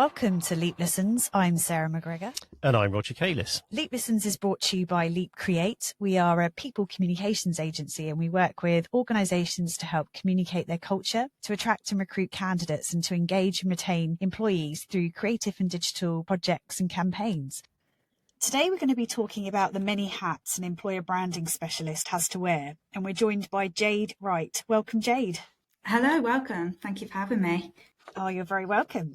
Welcome to Leap Listens. I'm Sarah McGregor. And I'm Roger Kalis. Leap Listens is brought to you by Leap Create. We are a people communications agency and we work with organisations to help communicate their culture, to attract and recruit candidates and to engage and retain employees through creative and digital projects and campaigns. Today we're going to be talking about the many hats an employer branding specialist has to wear, and we're joined by Jade Wright. Welcome, Jade. Hello, welcome. Thank you for having me. Oh, you're very welcome.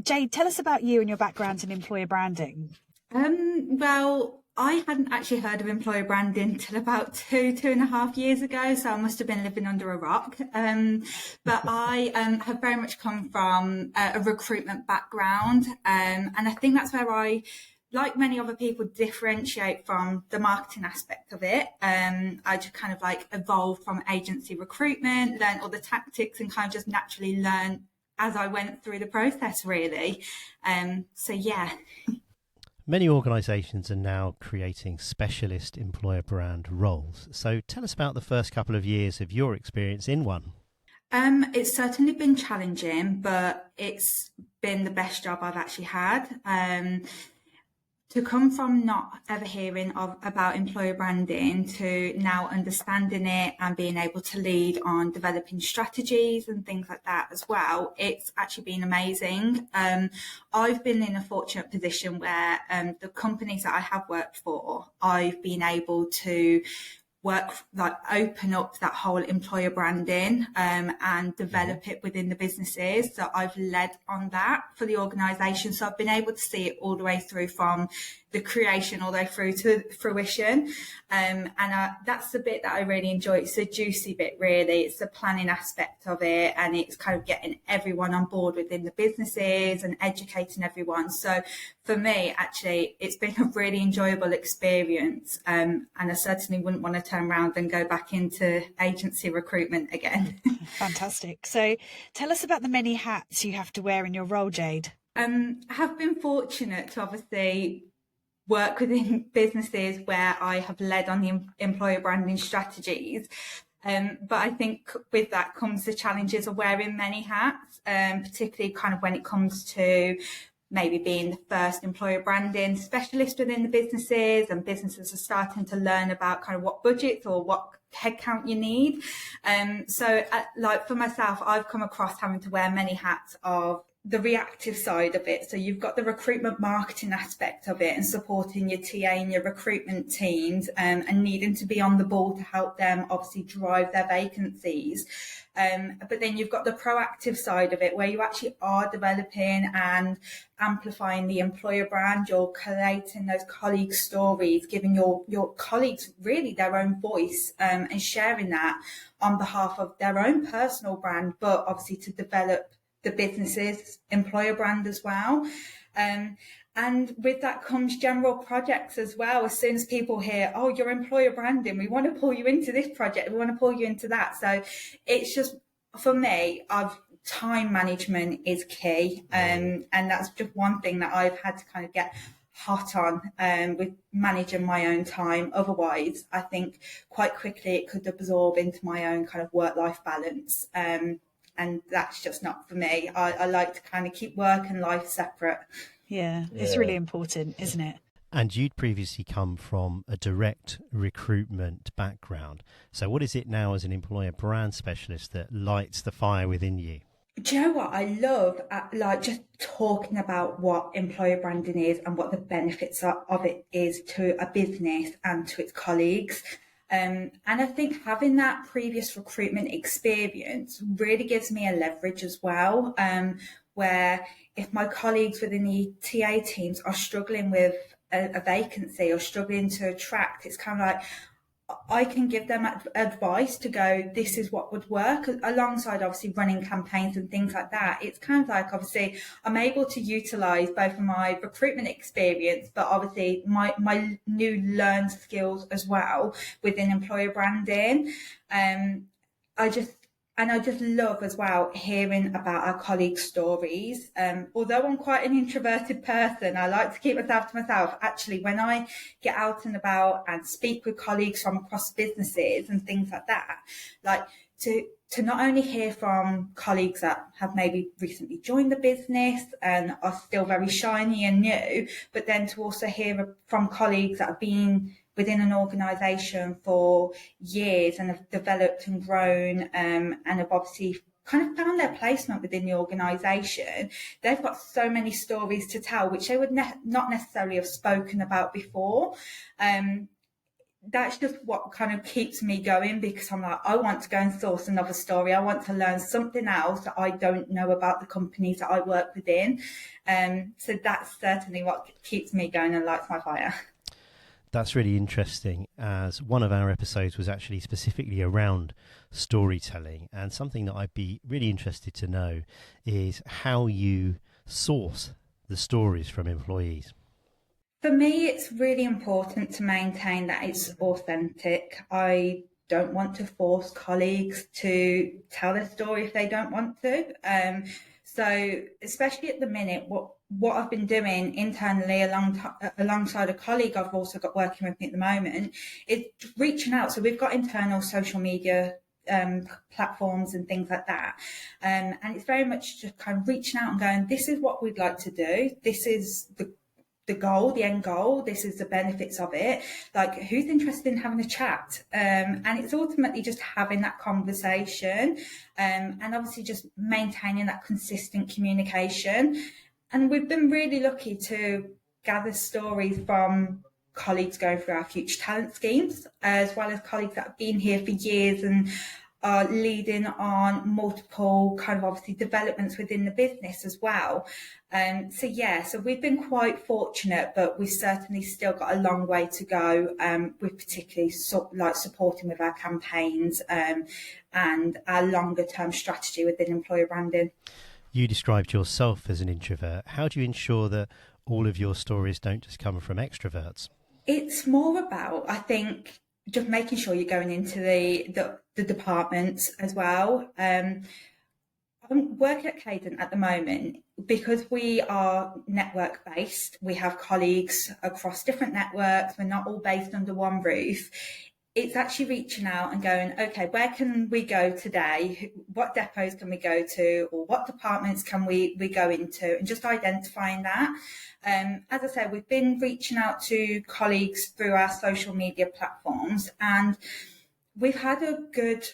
Jade, tell us about you and your background in employer branding. Well, I hadn't actually heard of employer branding till about 2.5 years ago, so I must have been living under a rock. But I have very much come from a recruitment background, and I think that's where I, like many other people, differentiate from the marketing aspect of it. I just kind of like evolved from agency recruitment, learned all the tactics and kind of just naturally learned as I went through the process, really. So, yeah. Many organisations are now creating specialist employer brand roles. So tell us about the first couple of years of your experience in one. It's certainly been challenging, but it's been the best job I've actually had. To come from not ever hearing about employer branding to now understanding it and being able to lead on developing strategies and things like that as well, it's actually been amazing. I've been in a fortunate position where the companies that I have worked for, I've been able to open up that whole employer branding and develop it within the businesses. So I've led on that for the organisation. So I've been able to see it all the way through from the creation all the way through to fruition. And that's the bit that I really enjoy. It's the juicy bit, really. It's the planning aspect of it, and it's kind of getting everyone on board within the businesses and educating everyone. So for me, actually, it's been a really enjoyable experience. And I certainly wouldn't want to turn around and go back into agency recruitment again. Fantastic. So tell us about the many hats you have to wear in your role, Jade. I have been fortunate to obviously work within businesses where I have led on the employer branding strategies. But I think with that comes the challenges of wearing many hats, particularly kind of when it comes to maybe being the first employer branding specialist within the businesses, and businesses are starting to learn about kind of what budgets or what headcount you need. So like for myself, I've come across having to wear many hats of the reactive side of it. So you've got the recruitment marketing aspect of it and supporting your TA and your recruitment teams and needing to be on the ball to help them obviously drive their vacancies. But then you've got the proactive side of it where you actually are developing and amplifying the employer brand. You're collating those colleague stories, giving your colleagues really their own voice and sharing that on behalf of their own personal brand, but obviously to develop the business's employer brand as well. And with that comes general projects as well. As soon as people hear, oh, your employer branding, we want to pull you into this project, we want to pull you into that. So it's just, for me, time management is key. And that's just one thing that I've had to kind of get hot on with managing my own time. Otherwise, I think quite quickly it could absorb into my own kind of work-life balance. And that's just not for me. I like to kind of keep work and life separate. Yeah, it's really important, isn't it? And you'd previously come from a direct recruitment background. So what is it now as an employer brand specialist that lights the fire within you? Do you know what I love? Just talking about what employer branding is and what the benefits of it is to a business and to its colleagues. And I think having that previous recruitment experience really gives me a leverage as well, where if my colleagues within the TA teams are struggling with a vacancy or struggling to attract, it's kind of like I can give them advice to go, this is what would work, alongside obviously running campaigns and things like that. It's kind of like, obviously, I'm able to utilise both of my recruitment experience, but obviously my new learned skills as well within employer branding. I just love as well hearing about our colleagues' stories. Although I'm quite an introverted person, I like to keep myself to myself. Actually, when I get out and about and speak with colleagues from across businesses and things like that, like to to not only hear from colleagues that have maybe recently joined the business and are still very shiny and new, but then to also hear from colleagues that have been within an organisation for years and have developed and grown, and have obviously kind of found their placement within the organisation. They've got so many stories to tell, which they would not necessarily have spoken about before. That's just what kind of keeps me going, because I'm like, I want to go and source another story. I want to learn something else that I don't know about the companies that I work within. So that's certainly what keeps me going and lights my fire. That's really interesting, as one of our episodes was actually specifically around storytelling, and something that I'd be really interested to know is how you source the stories from employees. For me, it's really important to maintain that it's authentic. I don't want to force colleagues to tell their story if they don't want to. So especially at the minute, what I've been doing internally alongside a colleague I've also got working with me at the moment is reaching out. So we've got internal social media platforms and things like that. And it's very much just kind of reaching out and going, this is what we'd like to do. This is the goal, the end goal. This is the benefits of it. Like, who's interested in having a chat? And it's ultimately just having that conversation, and obviously just maintaining that consistent communication. And we've been really lucky to gather stories from colleagues going through our future talent schemes, as well as colleagues that have been here for years and are leading on multiple kind of obviously developments within the business as well. So we've been quite fortunate, but we've certainly still got a long way to go, with particularly supporting with our campaigns and our longer term strategy within employer branding. You described yourself as an introvert. How do you ensure that all of your stories don't just come from extroverts? It's more about, I think, just making sure you're going into the departments as well. I'm working at Cadent at the moment because we are network based. We have colleagues across different networks. We're not all based under one roof. It's actually reaching out and going, okay, where can we go today? What depots can we go to? Or what departments can we go into? And just identifying that. As I said, we've been reaching out to colleagues through our social media platforms, and we've had a good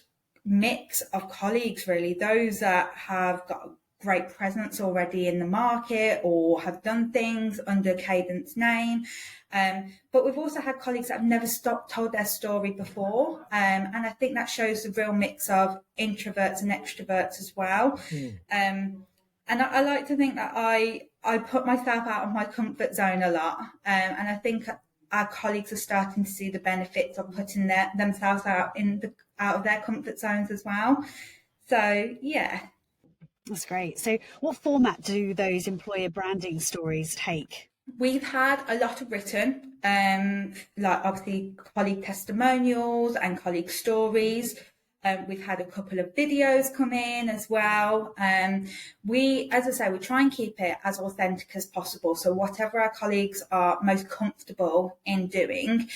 mix of colleagues, really. Those that have got a great presence already in the market or have done things under Cadent's name. But we've also had colleagues that have never told their story before. And I think that shows the real mix of introverts and extroverts as well. And I like to think that I put myself out of my comfort zone a lot. And I think our colleagues are starting to see the benefits of putting themselves out of their comfort zones as well. So, yeah. That's great. So what format do those employer branding stories take? We've had a lot of written, like obviously colleague testimonials and colleague stories. We've had a couple of videos come in as well. As I say, we try and keep it as authentic as possible. So whatever our colleagues are most comfortable in doing,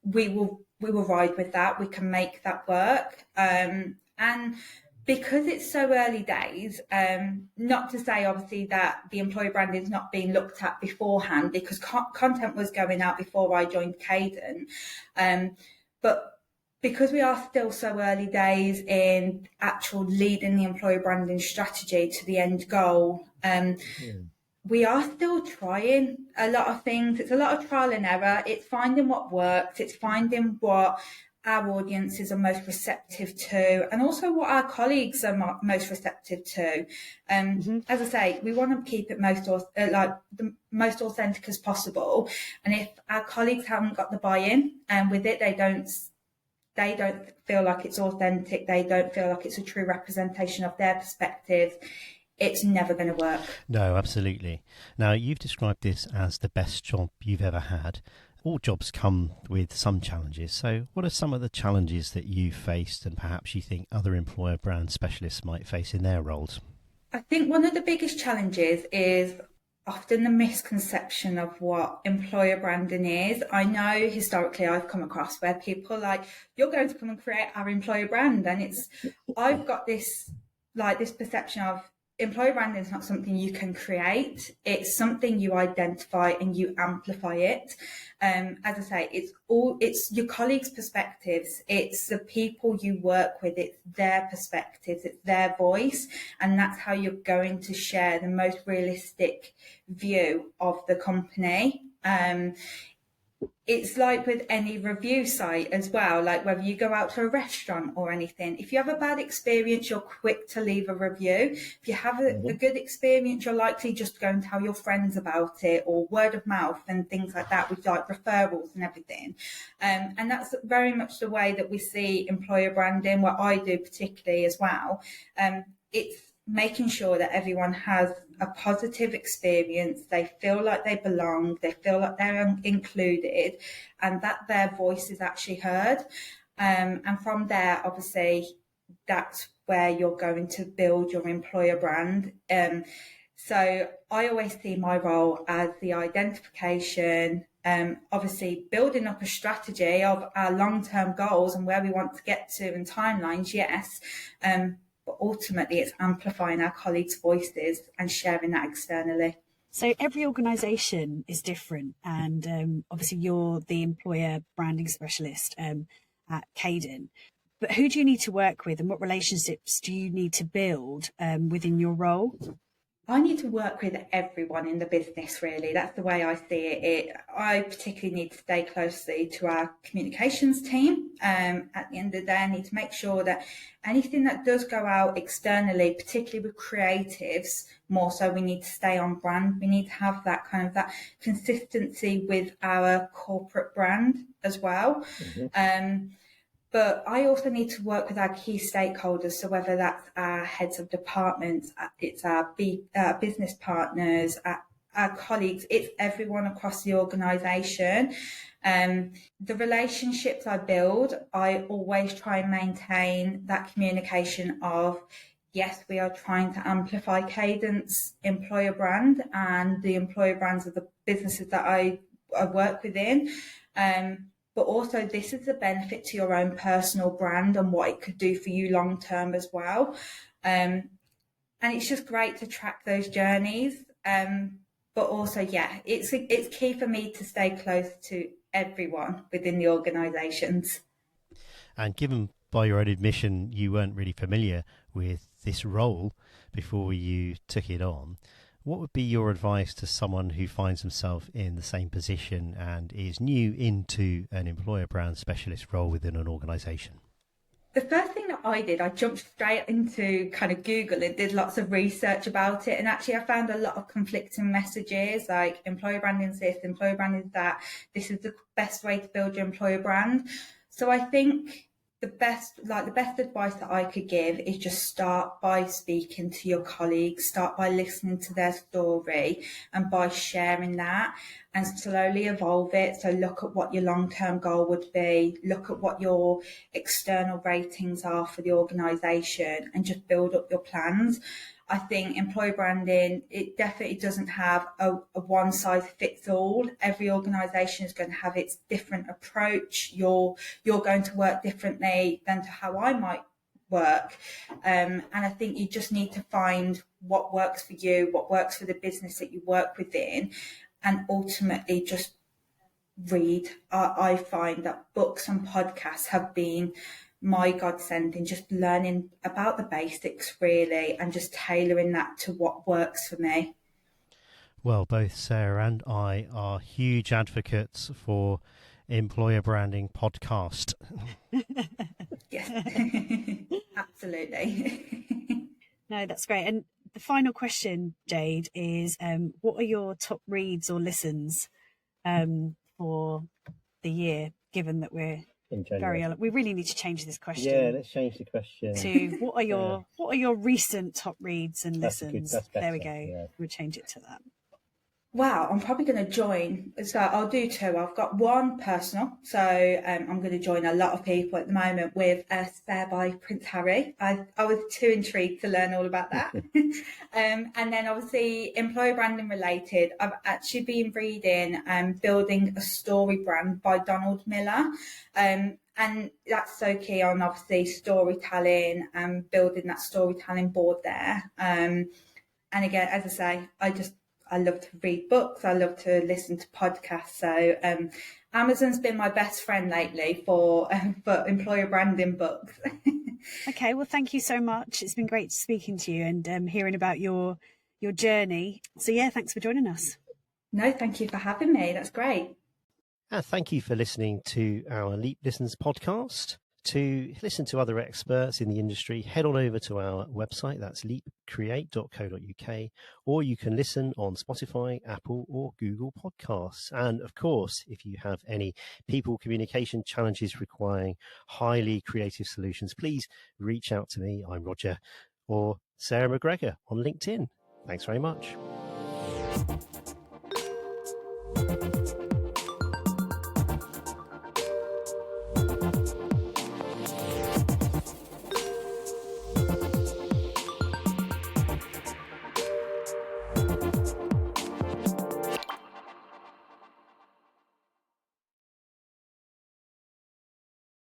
we will ride with that. We can make that work. And because it's so early days, not to say obviously that the employer branding is not being looked at beforehand, because content was going out before I joined Cadent. But because we are still so early days in actual leading the employer branding strategy to the end goal, we are still trying a lot of things. It's a lot of trial and error. It's finding what works. It's finding what our audiences are most receptive to, and also what our colleagues are most receptive to. As I say, we want to keep it the most authentic as possible. And if our colleagues haven't got the buy-in with it, they don't feel like it's authentic. They don't feel like it's a true representation of their perspective. It's never going to work. No, absolutely. Now, you've described this as the best job you've ever had. All jobs come with some challenges. So what are some of the challenges that you faced and perhaps you think other employer brand specialists might face in their roles? I think one of the biggest challenges is often the misconception of what employer branding is. I know historically I've come across where people are like, you're going to come and create our employer brand. And I've got this perception of employer branding is not something you can create. It's something you identify and you amplify it. As I say, it's your colleagues' perspectives. It's the people you work with. It's their perspectives. It's their voice. And that's how you're going to share the most realistic view of the company. It's like with any review site as well, like whether you go out to a restaurant or anything. If you have a bad experience, you're quick to leave a review. If you have a good experience, you're likely just to go and tell your friends about it, or word of mouth and things like that, with like referrals and everything. And that's very much the way that we see employer branding, what I do particularly as well. It's making sure that everyone has a positive experience, they feel like they belong, they feel like they're included, and that their voice is actually heard. And from there, obviously, that's where you're going to build your employer brand. So I always see my role as the identification, obviously building up a strategy of our long-term goals and where we want to get to and timelines, yes. But ultimately it's amplifying our colleagues' voices and sharing that externally. So every organisation is different, and obviously you're the employer branding specialist at Caden. But who do you need to work with, and what relationships do you need to build within your role? I need to work with everyone in the business, really. That's the way I see it. I particularly need to stay closely to our communications team. At the end of the day, I need to make sure that anything that does go out externally, particularly with creatives, more so we need to stay on brand. We need to have that kind of that consistency with our corporate brand as well. But I also need to work with our key stakeholders. So whether that's our heads of departments, it's our business partners, our colleagues, it's everyone across the organisation. The relationships I build, I always try and maintain that communication of, yes, we are trying to amplify Caden's employer brand and the employer brands of the businesses that I work within. But also this is a benefit to your own personal brand and what it could do for you long term as well. And it's just great to track those journeys. But also, yeah, it's key for me to stay close to everyone within the organisations. And given by your own admission, you weren't really familiar with this role before you took it on, what would be your advice to someone who finds himself in the same position and is new into an employer brand specialist role within an organisation? The first thing that I did, I jumped straight into kind of Google and did lots of research about it. And actually I found a lot of conflicting messages, like employer branding is this, employer branding is that, this is the best way to build your employer brand. So I think the best advice that I could give is just start by speaking to your colleagues, start by listening to their story and by sharing that, and slowly evolve it. So look at what your long-term goal would be, look at what your external ratings are for the organisation, and just build up your plans. I think employer branding, it definitely doesn't have a one size fits all. Every organisation is going to have its different approach. You're going to work differently than to how I might work. And I think you just need to find what works for you, what works for the business that you work within, and ultimately just read. I find that books and podcasts have been my godsend in just learning about the basics, really, and just tailoring that to what works for me. Well, both Sarah and I are huge advocates for employer branding podcast. Yes, absolutely. No, that's great. And the final question, Jade, is what are your top reads or listens for the year, given that we're we really need to change this question. Yeah, let's change the question to what are your recent top reads and listens. That's better. There we go. Yeah. We'll change it to that. Wow, I'm probably going to join. So I'll do two. I've got one personal. So I'm going to join a lot of people at the moment with a Spare by Prince Harry. I was too intrigued to learn all about that. And then obviously employer branding related. I've actually been reading Building a Story Brand by Donald Miller. And that's so key on obviously storytelling and building that storytelling board there. And again, as I say, I love to read books. I love to listen to podcasts. So Amazon's been my best friend lately for employer branding books. Okay, well, thank you so much. It's been great speaking to you and hearing about your journey. So yeah, thanks for joining us. No, thank you for having me. That's great. And thank you for listening to our Leap Listens podcast. To listen to other experts in the industry, head on over to our website, that's leapcreate.co.uk, or you can listen on Spotify, Apple, or Google Podcasts. And of course, if you have any people communication challenges requiring highly creative solutions, please reach out to me. I'm Roger, or Sarah McGregor on LinkedIn. Thanks very much.